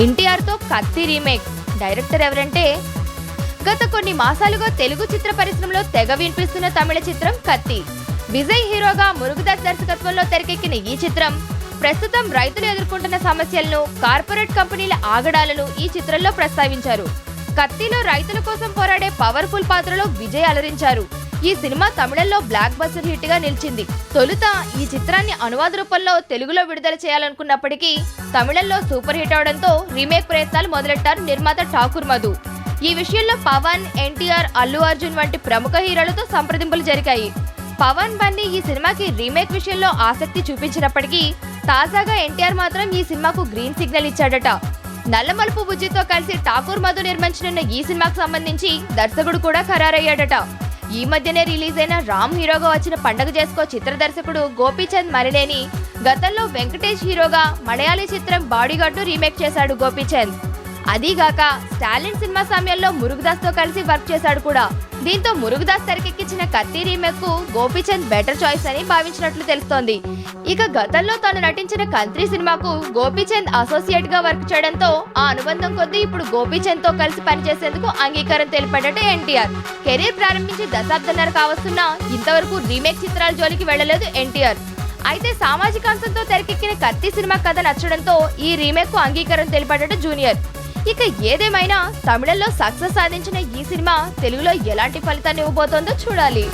ఎన్టీఆర్ తో కత్తి remake. Director ఎవరంటే గత కొన్ని మాసాలుగా తెలుగు చిత్ర పరిశ్రమలో తెగ వినిపిస్తున్న తమిళ చిత్రం కత్తి. విజయ్ హీరోగా మురుగదాస్ దర్శకత్వంలో తెరకెక్కిన ఈ చిత్రం ప్రస్తుతం రైతులు ఎదుర్కొంటున్న సమస్యలను, కార్పొరేట్ కంపెనీల ఆగడాలను ఈ చిత్రంలో ప్రస్తావించారు. కత్తిలో రైతుల కోసం పోరాడే పవర్ఫుల్ పాత్రలో విజయ్ అలరించారు. ఈ సినిమా తమిళంలో బ్లాక్ బస్టర్ హిట్ గా నిలిచింది. తొలుత ఈ చిత్రాన్ని అనువాద రూపంలో తెలుగులో విడుదల చేయాలనుకున్నప్పటికీ తమిళంలో సూపర్ హిట్ అవడంతో రీమేక్ ప్రయత్నాలు మొదలెట్టారు నిర్మాత ఠాకూర్ మధు. ఈ విషయంలో పవన్, ఎన్టీఆర్, అల్లు అర్జున్ వంటి ప్రముఖ హీరోలతో సంప్రదింపులు జరిగాయి. పవన్, బన్నీ ఈ సినిమాకి రీమేక్ విషయంలో ఆసక్తి చూపించినప్పటికీ తాజాగా ఎన్టీఆర్ మాత్రం ఈ సినిమాకు గ్రీన్ సిగ్నల్ ఇచ్చాడట. నల్లమలుపు బుజ్జితో కలిసి ఠాకూర్ మధు నిర్మించనున్న ఈ సినిమాకు సంబంధించి దర్శకుడు కూడా ఖరారయ్యాడట. ఈ మధ్యనే రిలీజ్ అయిన రామ్ హీరోగా వచ్చిన పండగ చేసుకో చిత్ర దర్శకుడు గోపీచంద్ మరినేని గతంలో వెంకటేష్ హీరోగా మలయాళీ చిత్రం బాడీగార్డ్ ను రీమేక్ చేశాడు గోపీచంద్. అదీగాక స్టాలిన్ సినిమా సమయంలో మురుగదాస్ తో కలిసి వర్క్ చేశాడు కూడా. దీంతో మురుగదాస్ తెరకెక్కించిన కత్తి రీమేక్ కు గోపీచంద్ బెటర్ చాయిస్ అని భావించినట్లు తెలుస్తోంది. ఇక గతంలో తాను నటించిన కంత్రి సినిమాకు గోపీచంద్ అసోసియేట్ గా వర్క్ చేయడంతో ఆ అనుబంధం కొద్దీ ఇప్పుడు గోపీచంద్ తో కలిసి పనిచేసేందుకు అంగీకారం తెలిపాడట ఎన్టీఆర్. కెరీర్ ప్రారంభించి దశాబ్దన్నర కావస్తున్నా ఇంతవరకు రీమేక్ చిత్రాల జోలికి వెళ్లలేదు ఎన్టీఆర్. అయితే సామాజిక అంశంతో తెరకెక్కిన కత్తి సినిమా కథ నచ్చడంతో ఈ రీమేక్ కు అంగీకారం తెలిపాడట జూనియర్. ఇక ఏదేమైనా తమిళంలో సక్సెస్ సాధించిన ఈ సినిమా తెలుగులో ఎలాంటి ఫలితాన్ని ఇవ్వబోతోందో చూడాలి.